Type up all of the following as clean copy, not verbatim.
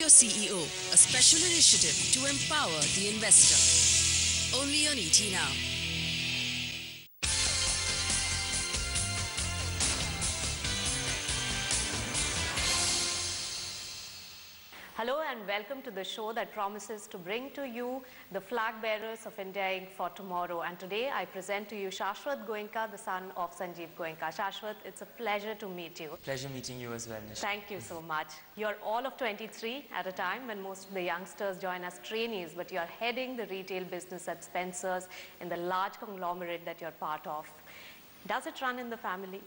Your CEO, a special initiative to empower the investor. Only on ET Now. Hello and welcome to the show that promises to bring to you the flag bearers of India Inc. for tomorrow. And today I present to you Shashwat Goenka, the son of Sanjeev Goenka. Shashwat, it's a pleasure to meet you. Pleasure meeting you as well, Nisha. Thank you so much. You're all of 23 at a time when most of the youngsters join as trainees, but you're heading the retail business at Spencer's in the large conglomerate that you're part of. Does it run in the family?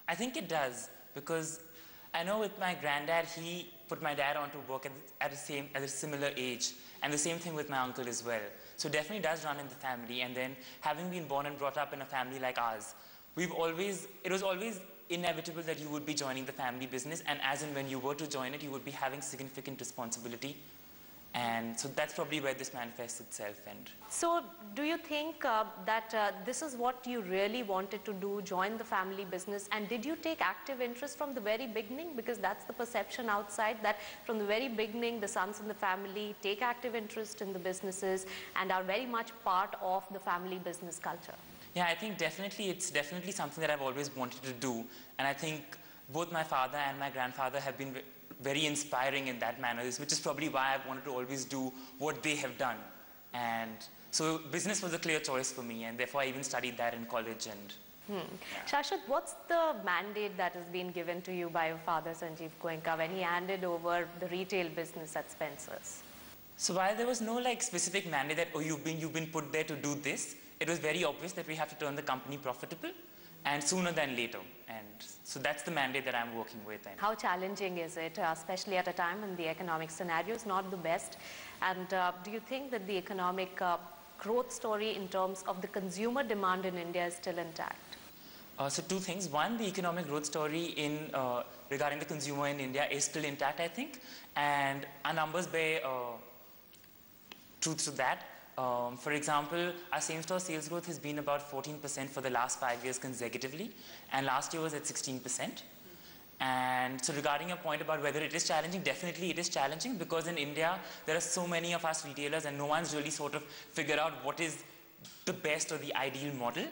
I think it does, because I know with my granddad, he put my dad on to work at a similar age, and the same thing with my uncle as well. So it definitely does run in the family. And then having been born and brought up in a family like ours, it was always inevitable that you would be joining the family business, and as in when you were to join it, you would be having significant responsibility. And so that's probably where this manifests itself. And so do you think that this is what you really wanted to do, join the family business? And did you take active interest from the very beginning? Because that's the perception outside, that from the very beginning, the sons in the family take active interest in the businesses and are very much part of the family business culture. Yeah, I think it's definitely something that I've always wanted to do. And I think both my father and my grandfather have been very inspiring in that manner, which is probably why I've wanted to always do what they have done. And so business was a clear choice for me, and therefore I even studied that in college. And yeah. Shashwat, what's the mandate that has been given to you by your father, Sanjeev Goenka, when he handed over the retail business at Spencer's? So while there was no specific mandate that, oh, you've been put there to do this, it was very obvious that we have to turn the company profitable, and sooner than later. And so that's the mandate that I'm working with. And how challenging is it, especially at a time when the economic scenario is not the best? And do you think that the economic growth story in terms of the consumer demand in India is still intact? So two things. One, the economic growth story regarding the consumer in India is still intact, I think. And our numbers bear truth to that. For example, our same-store sales growth has been about 14% for the last 5 years consecutively, and last year was at 16%. And so regarding your point about whether it is challenging, definitely it is challenging, because in India, there are so many of us retailers, and no one's really sort of figured out what is the best or the ideal model.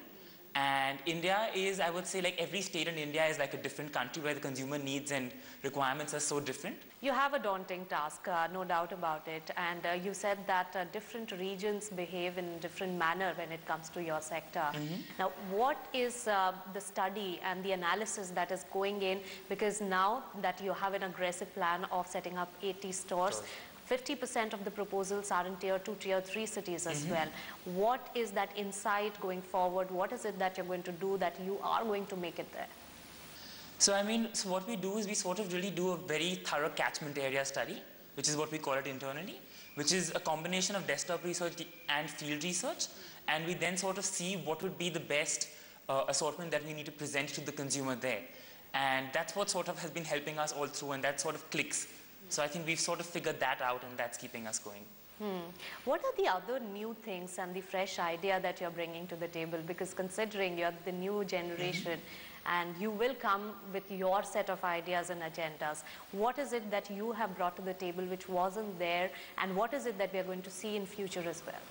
And India is, I would say, like every state in India is like a different country where the consumer needs and requirements are so different. You have a daunting task, no doubt about it. And you said that different regions behave in a different manner when it comes to your sector. Now, what is the study and the analysis that is going in? Because now that you have an aggressive plan of setting up 80 stores, 50% of the proposals are in tier 2, tier 3 cities as well. What is that insight going forward? What is it that you're going to do that you are going to make it there? So so what we do is we sort of really do a very thorough catchment area study, which is what we call it internally, which is a combination of desktop research and field research. And we then sort of see what would be the best assortment that we need to present to the consumer there. And that's what sort of has been helping us all through, and that sort of clicks. So I think we've sort of figured that out, and that's keeping us going. What are the other new things and the fresh idea that you're bringing to the table? Because considering you're the new generation, and you will come with your set of ideas and agendas, what is it that you have brought to the table which wasn't there, and what is it that we are going to see in future as well?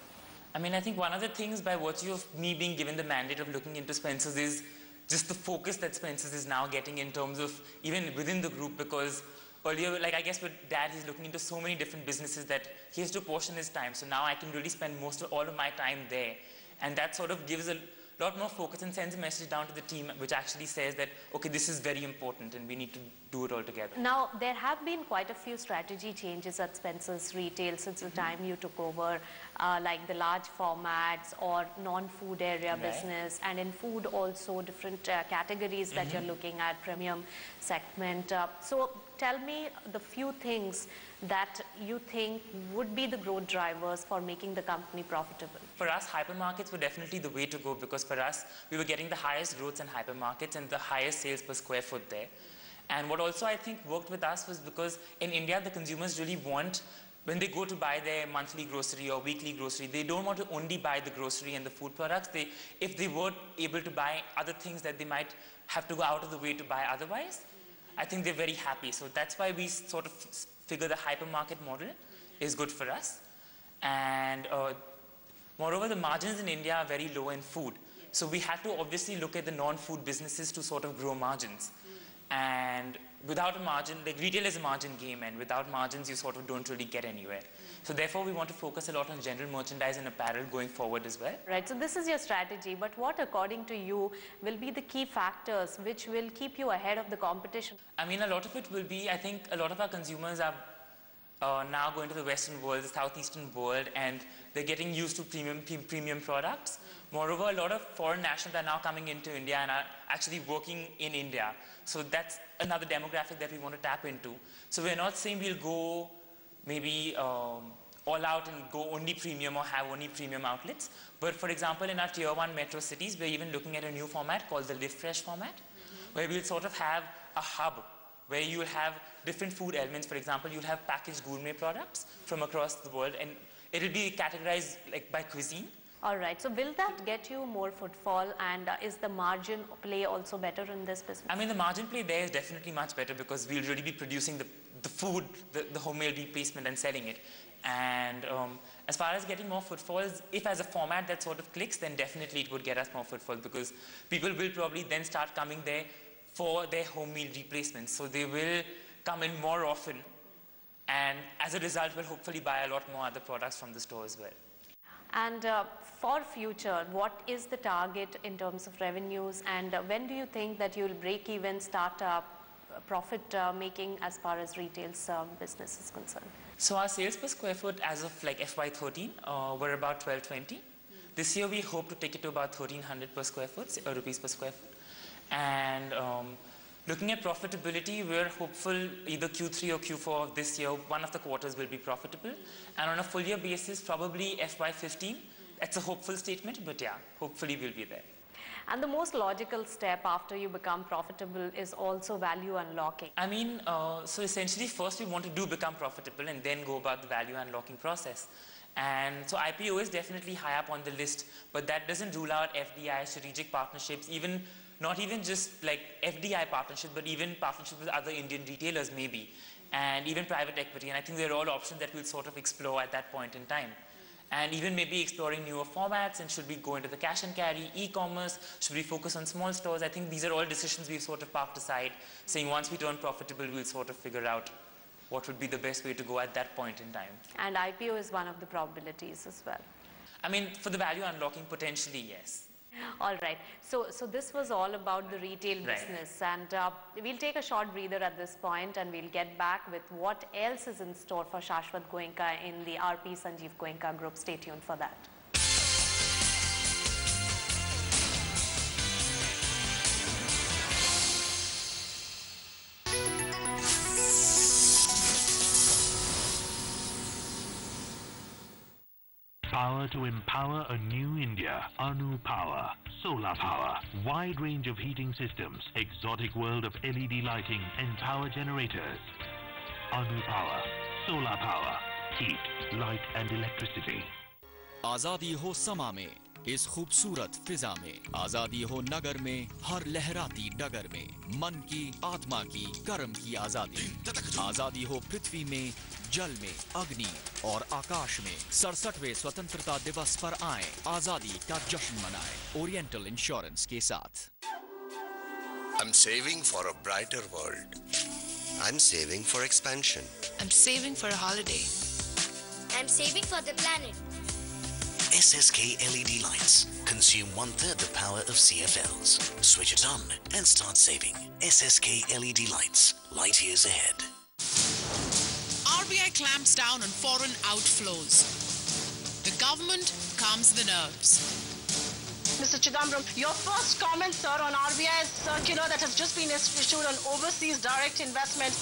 I mean, I think one of the things by virtue of me being given the mandate of looking into Spencer's is just the focus that Spencer's is now getting in terms of even within the group, because earlier, I guess with Dad, he's looking into so many different businesses that he has to portion his time. So now I can really spend all of my time there. And that sort of gives a lot more focus and sends a message down to the team, which actually says that, okay, this is very important and we need to do it all together. Now, there have been quite a few strategy changes at Spencer's Retail since the time you took over, like the large formats or non-food area business, and in food also different categories that you're looking at, premium segment. So tell me the few things that you think would be the growth drivers for making the company profitable. For us, hypermarkets were definitely the way to go, because for us, we were getting the highest growths in hypermarkets and the highest sales per square foot there. And what also I think worked with us was because in India, the consumers really want, when they go to buy their monthly grocery or weekly grocery, they don't want to only buy the grocery and the food products. If they were able to buy other things that they might have to go out of the way to buy otherwise, I think they're very happy. So that's why we sort of figure the hypermarket model is good for us. And moreover, the margins in India are very low in food. So we have to obviously look at the non-food businesses to sort of grow margins. And without a margin, like retail is a margin game, and without margins, you sort of don't really get anywhere. So therefore, we want to focus a lot on general merchandise and apparel going forward as well. Right, so this is your strategy, but what according to you will be the key factors which will keep you ahead of the competition? I mean, a lot of it will be, I think a lot of our consumers are now going to the Western world, the Southeastern world, and they're getting used to premium products. Moreover, a lot of foreign nationals are now coming into India and are actually working in India. So that's another demographic that we want to tap into. So we're not saying we'll go maybe all out and go only premium or have only premium outlets. But for example, in our tier 1 metro cities, we're even looking at a new format called the Live Fresh format, where we'll sort of have a hub where you'll have different food elements. For example, you'll have packaged gourmet products from across the world, and it'll be categorized like by cuisine. All right, so will that get you more footfall, and is the margin play also better in this business? I mean, the margin play there is definitely much better because we'll really be producing the food, the homemade replacement, and selling it. And as far as getting more footfalls, if as a format that sort of clicks, then definitely it would get us more footfalls because people will probably then start coming there for their home meal replacements. So they will come in more often, and as a result will hopefully buy a lot more other products from the store as well. And for future, what is the target in terms of revenues, and when do you think that you'll break even, start profit making as far as retail business is concerned? So our sales per square foot as of like FY13 were about 1220. This year we hope to take it to about 1300 per square foot, rupees per square foot. And looking at profitability, we're hopeful either Q3 or Q4 of this year, one of the quarters will be profitable. And on a full year basis, probably FY15. That's a hopeful statement, but yeah, hopefully we'll be there. And the most logical step after you become profitable is also value unlocking. I mean, so essentially first we want to become profitable and then go about the value unlocking process. And so IPO is definitely high up on the list, but that doesn't rule out FDI, strategic partnerships, even not even just like FDI partnerships, but even partnerships with other Indian retailers maybe, and even private equity. And I think they're all options that we'll sort of explore at that point in time. And even maybe exploring newer formats, and should we go into the cash and carry, e-commerce, should we focus on small stores? I think these are all decisions we've sort of parked aside, saying once we turn profitable, we'll sort of figure out what would be the best way to go at that point in time. And IPO is one of the probabilities as well. I mean, for the value unlocking, potentially, yes. All right. So this was all about the retail business. And we'll take a short breather at this point, and we'll get back with what else is in store for Shashwat Goenka in the RP Sanjeev Goenka Group. Stay tuned for that. Power to empower a new India. Anu Power. Solar power. Wide range of heating systems. Exotic world of LED lighting and power generators. Anu Power. Solar power. Heat, light and electricity. आजादी हो समा में, इस खूबसूरत फिजा में, आजादी हो नगर में, हर लहराती डगर में, मन की, आत्मा की, कर्म की आजादी, आजादी हो पृथ्वी में, जल में, अग्नि और आकाश में। 67वें स्वतंत्रता दिवस पर आए, आजादी का जश्न मनाएं, ओरिएंटल इंश्योरेंस के साथ। I'm saving for a brighter world. I'm saving for expansion. I'm saving for a holiday. I'm saving for the planet. SSK LED lights consume 1/3 the power of CFLs. Switch it on and start saving. SSK LED lights. Light years ahead. RBI clamps down on foreign outflows. The government calms the nerves. Mr. Chidambaram, your first comment, sir, on RBI's circular that has just been issued on overseas direct investment.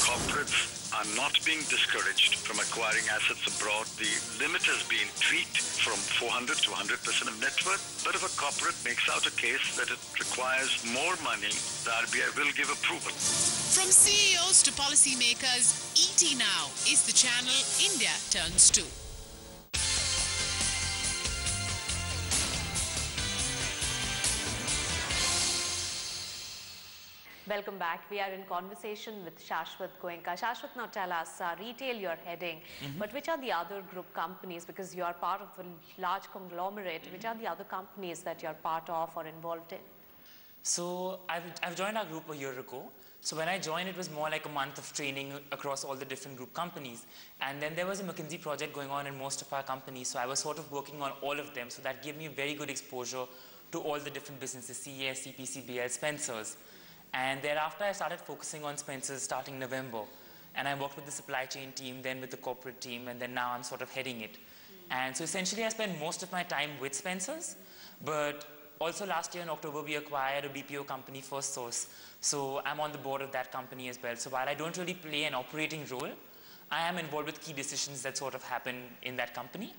Corporates are not being discouraged from acquiring assets abroad. The limit has been tweaked from 400 to 100% of net worth. But if a corporate makes out a case that it requires more money, the RBI will give approval. From CEOs to policymakers, ET Now is the channel India turns to. Welcome back. We are in conversation with Shashwat Goenka. Shashwat, now tell us, retail you're heading, but which are the other group companies, because you are part of a large conglomerate, which are the other companies that you're part of or involved in? So I've joined our group a year ago. So when I joined, it was more like a month of training across all the different group companies. And then there was a McKinsey project going on in most of our companies. So I was sort of working on all of them. So that gave me very good exposure to all the different businesses, CES, CPCBL, Spencer's. And thereafter, I started focusing on Spencer's starting November. And I worked with the supply chain team, then with the corporate team, and then now I'm sort of heading it. And so essentially, I spend most of my time with Spencer's. But also last year in October, we acquired a BPO company, First Source. So I'm on the board of that company as well. So while I don't really play an operating role, I am involved with key decisions that sort of happen in that company.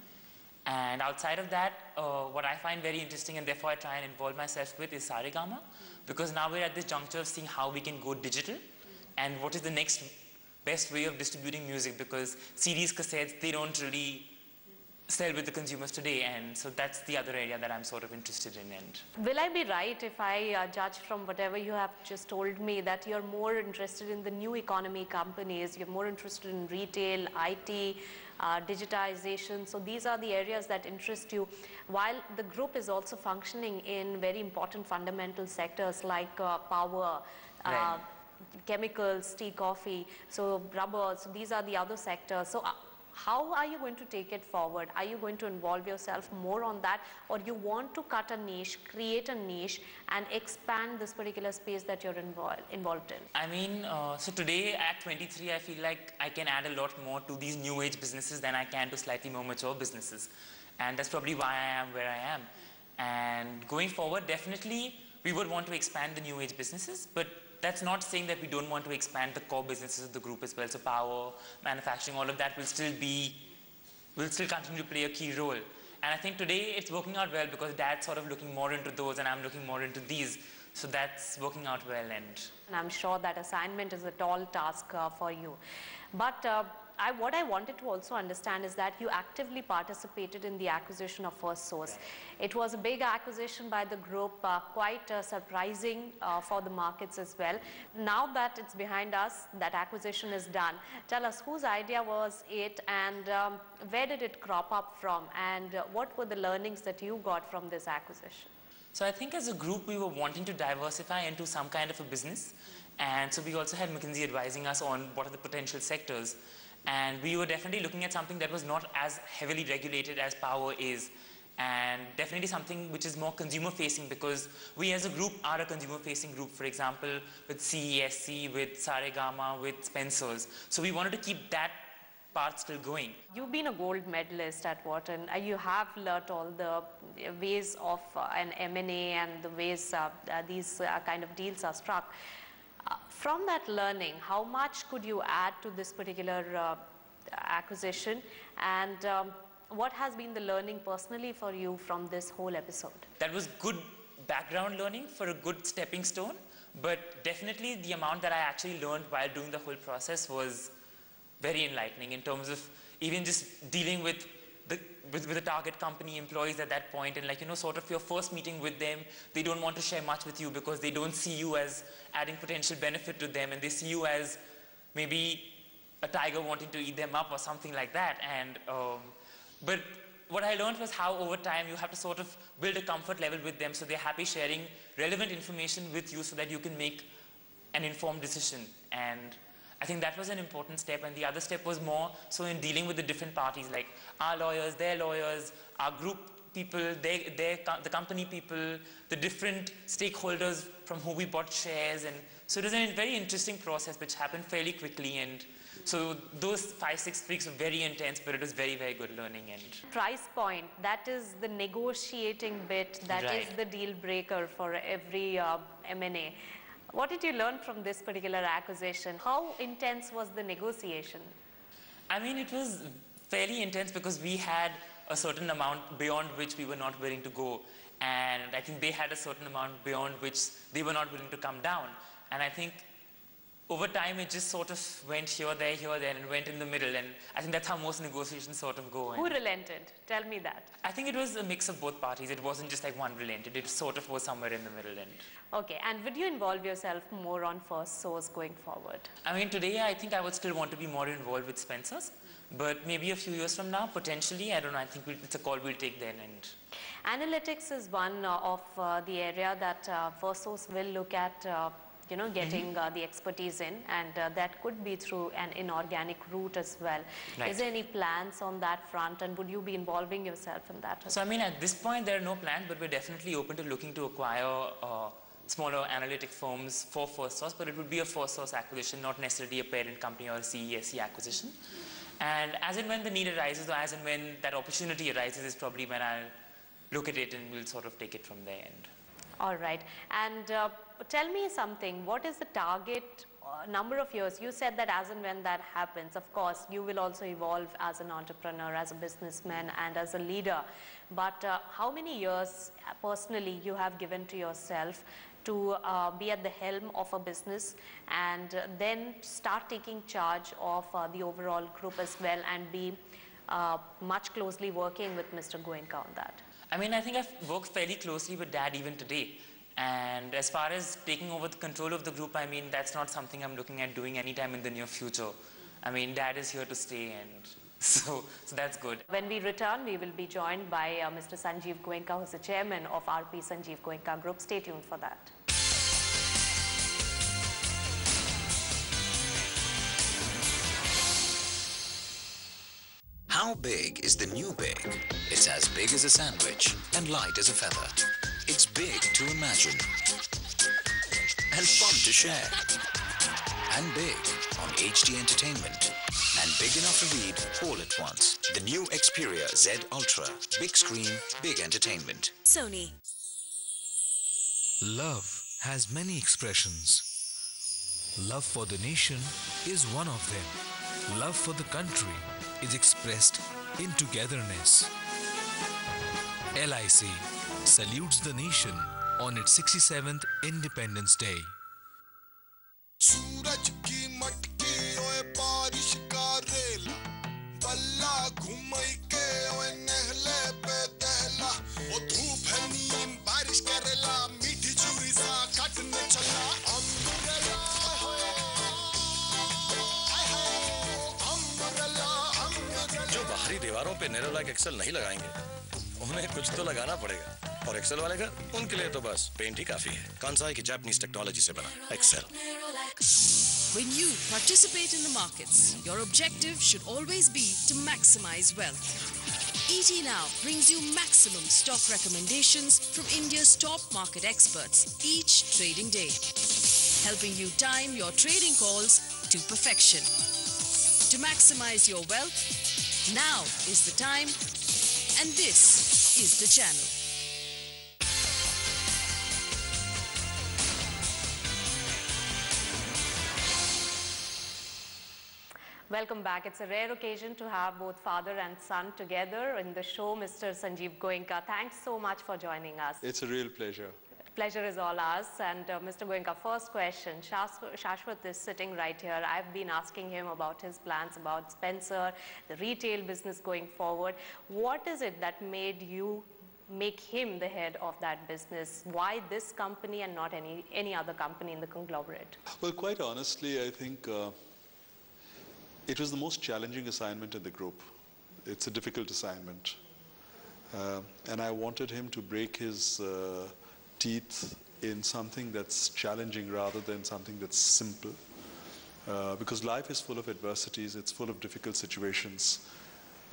And outside of that, what I find very interesting, and therefore I try and involve myself with, is Saregama. Because now we're at this juncture of seeing how we can go digital and what is the next best way of distributing music, because CDs, cassettes, they don't really sell with the consumers today, and so that's the other area that I'm sort of interested in. And will I be right if I judge from whatever you have just told me that you're more interested in the new economy companies, you're more interested in retail, IT, digitization, so these are the areas that interest you, while the group is also functioning in very important fundamental sectors like power, right, chemicals, tea, coffee, so rubber, so these are the other sectors. So how are you going to take it forward? Are you going to involve yourself more on that, or you want to cut a niche, create a niche and expand this particular space that you're involved in? I mean, so today at 23, I feel like I can add a lot more to these new age businesses than I can to slightly more mature businesses. And that's probably why I am where I am. And going forward, definitely we would want to expand the new age businesses, but that's not saying that we don't want to expand the core businesses of the group as well. So power, manufacturing, all of that will still continue to play a key role. And I think today it's working out well because Dad's sort of looking more into those and I'm looking more into these. So that's working out well. And I'm sure that assignment is a tall task for you. But what I wanted to also understand is that you actively participated in the acquisition of First Source. It was a big acquisition by the group, quite surprising for the markets as well. Now that it's behind us, that acquisition is done. Tell us, whose idea was it, and where did it crop up from, and what were the learnings that you got from this acquisition? So I think as a group, we were wanting to diversify into some kind of a business. And so we also had McKinsey advising us on what are the potential sectors. And we were definitely looking at something that was not as heavily regulated as power is, and definitely something which is more consumer facing, because we as a group are a consumer facing group, for example, with CESC, with Saregama, with Spencer's. So we wanted to keep that part still going. You've been a gold medalist at Wharton. You have learnt all the ways of an M&A and the ways these kind of deals are struck. From that learning, how much could you add to this particular acquisition, and what has been the learning personally for you from this whole episode? That was good background learning for a good stepping stone, but definitely the amount that I actually learned while doing the whole process was very enlightening in terms of even just dealing with the target company employees at that point, and sort of your first meeting with them, they don't want to share much with you because they don't see you as adding potential benefit to them, and they see you as maybe a tiger wanting to eat them up or something like that. And but what I learned was how over time you have to sort of build a comfort level with them so they're happy sharing relevant information with you so that you can make an informed decision. And I think that was an important step, and the other step was more so in dealing with the different parties, like our lawyers, their lawyers, our group people, the company people, the different stakeholders from who we bought shares. And so it was a very interesting process which happened fairly quickly, and so those 5-6 weeks were very intense, but it was very, very good learning. And price point, that is the negotiating bit, that right, is the deal breaker for every M&A. What did you learn from this particular acquisition? How intense was the negotiation? I mean, it was fairly intense because we had a certain amount beyond which we were not willing to go. And I think they had a certain amount beyond which they were not willing to come down. And I think over time, it just sort of went here, there, and went in the middle. And I think that's how most negotiations sort of go. Who relented? Tell me that. I think it was a mix of both parties. It wasn't just like one relented. It sort of was somewhere in the middle. And okay. And would you involve yourself more on Firstsource going forward? I mean, today, I think I would still want to be more involved with Spencer's. But maybe a few years from now, potentially, I don't know. I think it's a call we'll take then. And analytics is one of the area that Firstsource will look at. Getting the expertise in, and that could be through an inorganic route as well. Right. Is there any plans on that front, and would you be involving yourself in that? So, I mean, at this point, there are no plans, but we're definitely open to looking to acquire smaller analytic firms for Firstsource, but it would be a Firstsource acquisition, not necessarily a parent company or a CESC acquisition. And as and when the need arises, or as and when that opportunity arises, is probably when I'll look at it and we'll sort of take it from there. All right. And tell me something. What is the target number of years? You said that as and when that happens, of course, you will also evolve as an entrepreneur, as a businessman, and as a leader. But how many years personally you have given to yourself to be at the helm of a business and then start taking charge of the overall group as well and be much closely working with Mr. Goenka on that? I mean, I think I've worked fairly closely with Dad even today. And as far as taking over the control of the group, I mean, that's not something I'm looking at doing anytime in the near future. I mean, Dad is here to stay, and so that's good. When we return, we will be joined by Mr. Sanjeev Goenka, who's the chairman of RP Sanjeev Goenka Group. Stay tuned for that. How big is the new big? It's as big as a sandwich and light as a feather. It's big to imagine and fun to share. And big on HD Entertainment. And big enough to read all at once. The new Xperia Z Ultra. Big screen, big entertainment. Sony. Love has many expressions. Love for the nation is one of them. Love for the country is expressed in togetherness. LIC salutes the nation on its 67th Independence Day. सूरज की मटकी ओए बारिश का रेला बल्ला घुमई के ओए नहले पे दहला ओ धूप है नीम बारिश करेला मीठी चूरी सा काटने चला अम्ब्रेला जो बाहरी दीवारों पे नेरोलैक एक्सेल नहीं लगाएंगे उन्हें कुछ तो लगाना पड़ेगा और एक्सेल वाले घर उनके लिए तो बस पेंट ही काफी है कांसाई की जापानीज टेक्नोलॉजी से बना Excel When you participate in the markets, your objective should always be to maximize wealth. ET Now brings you maximum stock recommendations from India's top market experts each trading day, helping you time your trading calls to perfection. To maximize your wealth, now is the time, and this is the channel. Welcome back. It's a rare occasion to have both father and son together in the show, Mr. Sanjeev Goenka. Thanks so much for joining us. It's a real pleasure. Pleasure is all ours. And Mr. Goenka, first question. Shashwat is sitting right here. I've been asking him about his plans, about Spencer, the retail business going forward. What is it that made you make him the head of that business? Why this company and not any other company in the conglomerate? Well, quite honestly, I think it was the most challenging assignment in the group. It's a difficult assignment. And I wanted him to break his teeth in something that's challenging rather than something that's simple. Because life is full of adversities, it's full of difficult situations.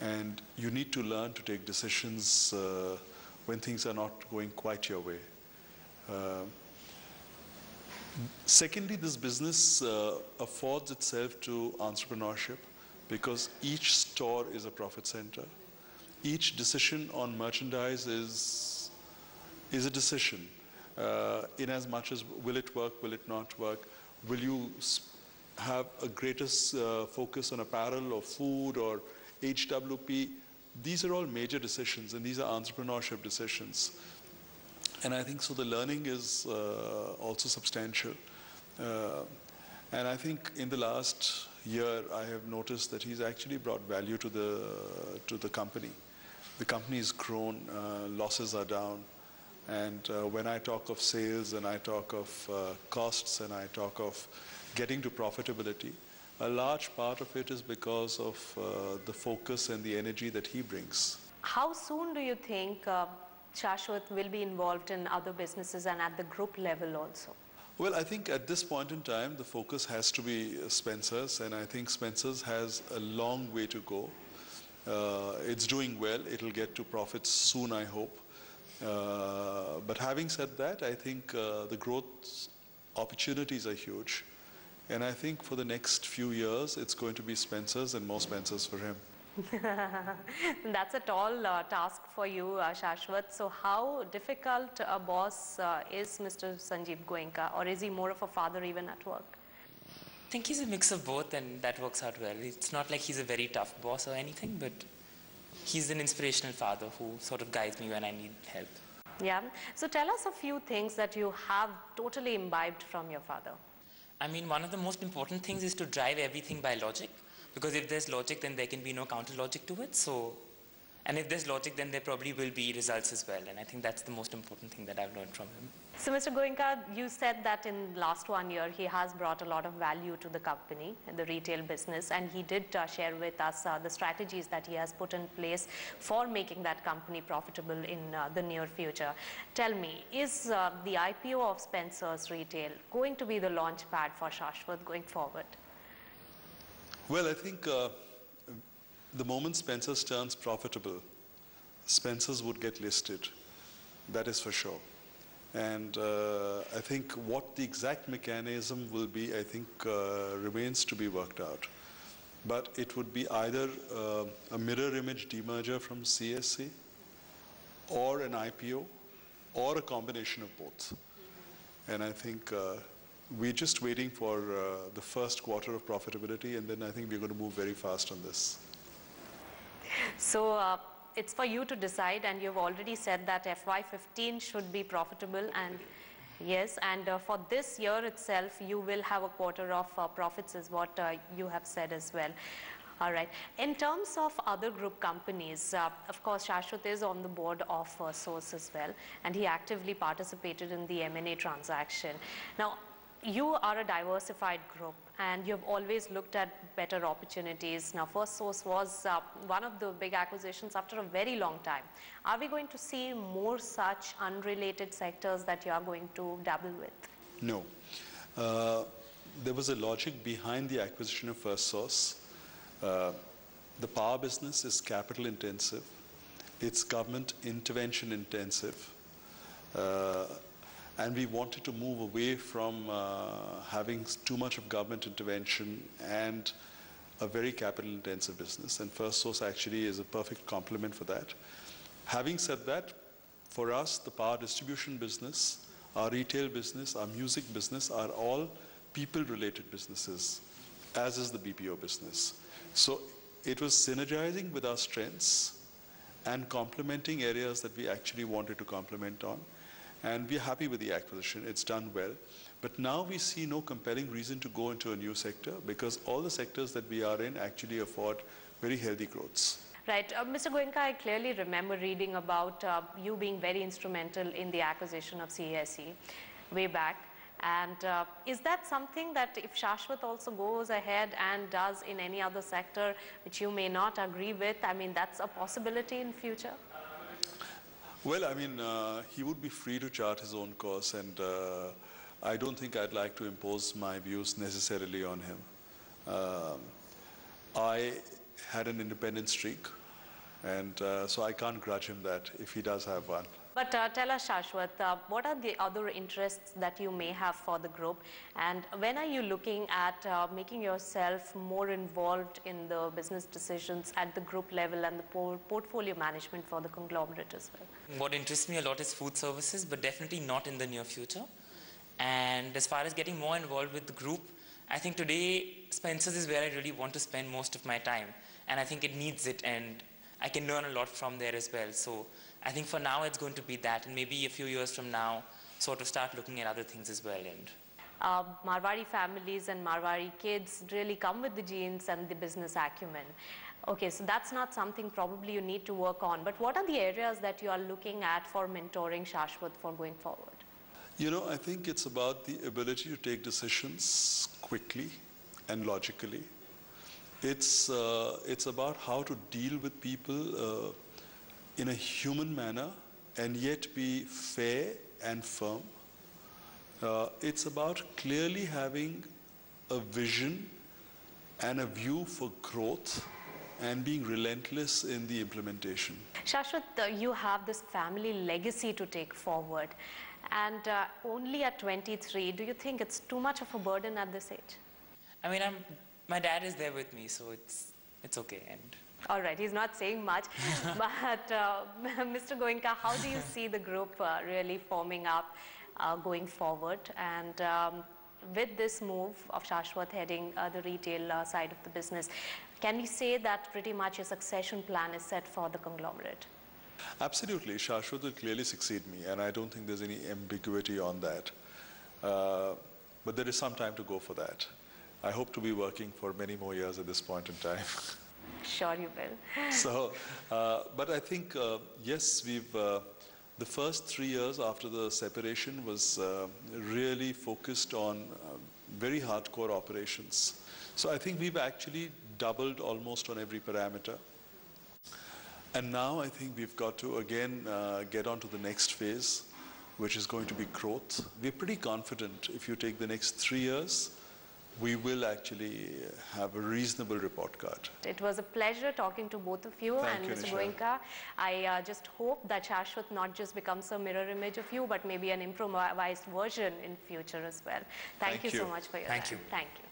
And you need to learn to take decisions when things are not going quite your way. Secondly, this business affords itself to entrepreneurship because each store is a profit center. Each decision on merchandise is a decision in as much as will it work, will it not work, will you have a greatest focus on apparel or food or HWP. These are all major decisions and these are entrepreneurship decisions. And I think so the learning is also substantial. And I think in the last year, I have noticed that he's actually brought value to the company. The company has grown, losses are down, and when I talk of sales and I talk of costs and I talk of getting to profitability, a large part of it is because of the focus and the energy that he brings. How soon do you think Shashwat will be involved in other businesses and at the group level also? Well, I think at this point in time, the focus has to be Spencer's, and I think Spencer's has a long way to go. It's doing well. It'll get to profits soon, I hope. But having said that, I think the growth opportunities are huge. And I think for the next few years, it's going to be Spencer's and more Spencer's for him. That's a tall task for you, Shashwat. So how difficult a boss is Mr. Sanjeev Goenka, or is he more of a father even at work? I think he's a mix of both, and that works out well. It's not like he's a very tough boss or anything, but he's an inspirational father who sort of guides me when I need help. Yeah. So tell us a few things that you have totally imbibed from your father. I mean, one of the most important things is to drive everything by logic. Because if there's logic, then there can be no counter logic to it. So, and if there's logic, then there probably will be results as well. And I think that's the most important thing that I've learned from him. So, Mr. Goenka, you said that in the last 1 year, he has brought a lot of value to the company, the retail business, and he did share with us the strategies that he has put in place for making that company profitable in the near future. Tell me, is the IPO of Spencer's Retail going to be the launch pad for Shashwat going forward? Well, I think the moment Spencer's turns profitable, Spencer's would get listed. That is for sure. And I think what the exact mechanism will be, I think remains to be worked out. But it would be either a mirror image demerger from CSC, or an IPO, or a combination of both. And I think we're just waiting for the first quarter of profitability, and then I think we're going to move very fast on this. So it's for you to decide, and you've already said that FY15 should be profitable, and yes, and for this year itself, you will have a quarter of profits is what you have said as well. All right. In terms of other group companies, of course, Shashwat is on the board of Source as well, and he actively participated in the M&A transaction. Now, you are a diversified group, and you've always looked at better opportunities. Now, First Source was one of the big acquisitions after a very long time. Are we going to see more such unrelated sectors that you are going to dabble with? No. There was a logic behind the acquisition of First Source. The power business is capital intensive. It's government intervention intensive. And we wanted to move away from having too much of government intervention and a very capital intensive business. And First Source actually is a perfect complement for that. Having said that, for us, the power distribution business, our retail business, our music business are all people related businesses, as is the BPO business. So it was synergizing with our strengths and complementing areas that we actually wanted to complement on. And we're happy with the acquisition. It's done well. But now we see no compelling reason to go into a new sector, because all the sectors that we are in actually afford very healthy growths. Right. Mr. Goenka, I clearly remember reading about you being very instrumental in the acquisition of CSE way back. And is that something that if Shashwat also goes ahead and does in any other sector which you may not agree with, I mean, that's a possibility in future? Well, I mean, he would be free to chart his own course, and I don't think I'd like to impose my views necessarily on him. I had an independent streak, and so I can't grudge him that if he does have one. But tell us, Shashwat, what are the other interests that you may have for the group, and when are you looking at making yourself more involved in the business decisions at the group level and the portfolio management for the conglomerate as well? What interests me a lot is food services, but definitely not in the near future. And as far as getting more involved with the group, I think today Spencer's is where I really want to spend most of my time, and I think it needs it, and I can learn a lot from there as well. So I think for now it's going to be that, and maybe a few years from now sort of start looking at other things as well. And Marwari families and Marwari kids really come with the genes and the business acumen. Okay, so that's not something probably you need to work on, but what are the areas that you are looking at for mentoring Shashwat for going forward? You know, I think it's about the ability to take decisions quickly and logically. It's about how to deal with people in a human manner and yet be fair and firm. It's about clearly having a vision and a view for growth and being relentless in the implementation. Shashwat, you have this family legacy to take forward, and only at 23, do you think it's too much of a burden at this age? I mean, my dad is there with me, so it's okay. And all right, he's not saying much, but Mr. Goenka, how do you see the group really forming up going forward? And with this move of Shashwat heading the retail side of the business, can we say that pretty much a succession plan is set for the conglomerate? Absolutely. Shashwat will clearly succeed me, and I don't think there's any ambiguity on that. But there is some time to go for that. I hope to be working for many more years at this point in time. Sure you will. So, but I think, yes, we've, the first 3 years after the separation was really focused on very hardcore operations. So I think we've actually doubled almost on every parameter. And now I think we've got to again get on to the next phase, which is going to be growth. We're pretty confident if you take the next 3 years, we will actually have a reasonable report card. It was a pleasure talking to both of you. Thank you, Mr. Nisha. Goenka. I just hope that Shashwat not just becomes a mirror image of you, but maybe an improvised version in future as well. Thank you so much for your time. Thank you. Thank you.